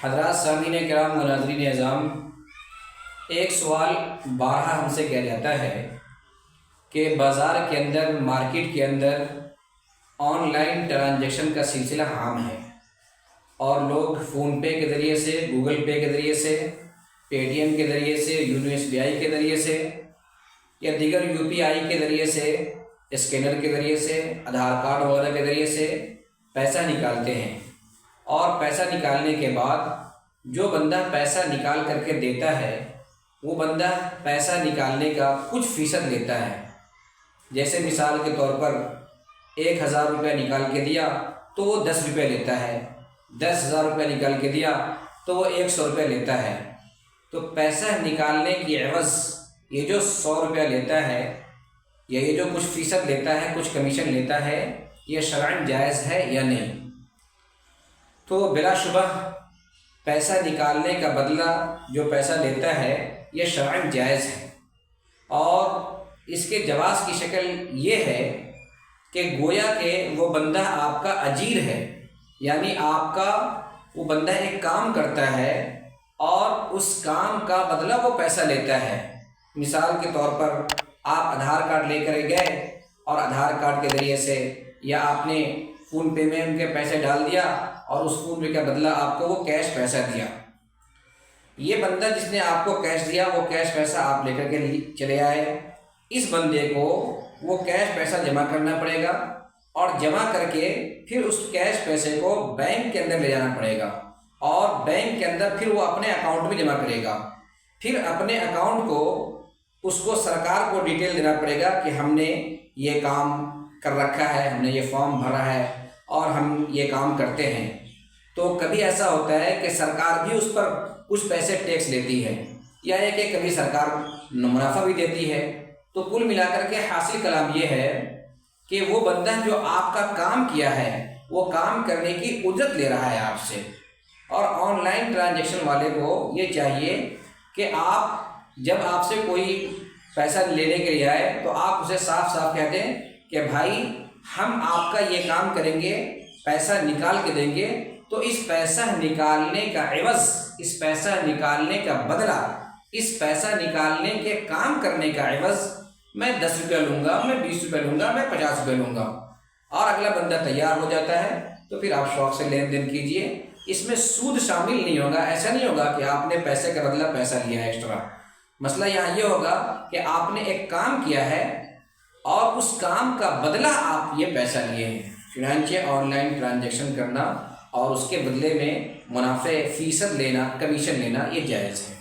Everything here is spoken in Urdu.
حضرات سامعین کرام مناظرین اعظام، ایک سوال بارہا ہم سے کیا جاتا ہے کہ بازار کے اندر، مارکیٹ کے اندر آن لائن ٹرانزیکشن کا سلسلہ عام ہے اور لوگ فون پے کے ذریعے سے، گوگل پے کے ذریعے سے، پے ٹی ایم کے ذریعے سے، یونو ایس بی آئی کے ذریعے سے یا دیگر یو پی آئی کے ذریعے سے، اسکینر کے ذریعے سے، آدھار کارڈ وغیرہ کے ذریعے سے پیسہ نکالتے ہیں۔ اور پیسہ نکالنے کے بعد جو بندہ پیسہ نکال کر کے دیتا ہے وہ بندہ پیسہ نکالنے کا کچھ فیصد لیتا ہے۔ جیسے مثال کے طور پر 1000 روپے نکال کے دیا تو وہ 10 روپے لیتا ہے، 10,000 روپے نکال کے دیا تو وہ 100 روپے لیتا ہے۔ تو پیسہ نکالنے کی عوض یہ جو 100 روپے لیتا ہے یا یہ جو کچھ فیصد لیتا ہے، کچھ کمیشن لیتا ہے، یہ شرعاً جائز ہے یا نہیں؟ تو بلا شبہ پیسہ نکالنے کا بدلہ جو پیسہ لیتا ہے یہ شرعاً جائز ہے، اور اس کے جواز کی شکل یہ ہے کہ گویا کہ وہ بندہ آپ کا اجیر ہے، یعنی آپ کا وہ بندہ ایک کام کرتا ہے اور اس کام کا بدلہ وہ پیسہ لیتا ہے۔ مثال کے طور پر آپ آدھار کارڈ لے کر گئے اور آدھار کارڈ کے ذریعے سے یا آپ نے فون پے میں ان کے پیسے ڈال دیا اور اس فون پے کا بدلہ آپ کو وہ کیش پیسہ دیا۔ یہ بندہ جس نے آپ کو کیش دیا وہ کیش پیسہ آپ لے کر کے چلے آئے، اس بندے کو وہ کیش پیسہ جمع کرنا پڑے گا اور جمع کر کے پھر اس کیش پیسے کو بینک کے اندر لے جانا پڑے گا، اور بینک کے اندر پھر وہ اپنے اکاؤنٹ میں جمع کرے گا۔ پھر اپنے اکاؤنٹ کو اس کو سرکار کو ڈیٹیل دینا پڑے گا کہ ہم نے یہ کام کر رکھا ہے، ہم نے یہ فارم بھرا ہے اور ہم یہ کام کرتے ہیں۔ تو کبھی ایسا ہوتا ہے کہ سرکار بھی اس پر کچھ پیسے ٹیکس لیتی ہے، یا ہے کہ کبھی سرکار منافع بھی دیتی ہے۔ تو کل ملا کر کے حاصل کلام یہ ہے کہ وہ بندہ جو آپ کا کام کیا ہے وہ کام کرنے کی اجرت لے رہا ہے آپ سے۔ اور آن لائن ٹرانزیکشن والے کو یہ چاہیے کہ آپ جب آپ سے کوئی پیسہ لینے کے لیے آئے تو آپ اسے صاف صاف کہہ دیں کہ بھائی ہم آپ کا یہ کام کریں گے، پیسہ نکال کے دیں گے، تو اس پیسہ نکالنے کا عوض، اس پیسہ نکالنے کا بدلہ، اس پیسہ نکالنے کے کام کرنے کا عوض میں 10 روپے لوں گا، میں 20 روپے لوں گا، میں 50 روپے لوں گا۔ اور اگلا بندہ تیار ہو جاتا ہے تو پھر آپ شوق سے لین دین کیجئے۔ اس میں سود شامل نہیں ہوگا، ایسا نہیں ہوگا کہ آپ نے پیسے کا بدلہ پیسہ لیا ہے ایکسٹرا۔ مسئلہ یہاں یہ ہوگا کہ آپ نے ایک کام کیا ہے اور اس کام کا بدلہ آپ یہ پیسہ لیے ہیں۔ چنانچہ آن لائن ٹرانزیکشن کرنا اور اس کے بدلے میں منافع فیصد لینا، کمیشن لینا، یہ جائز ہے۔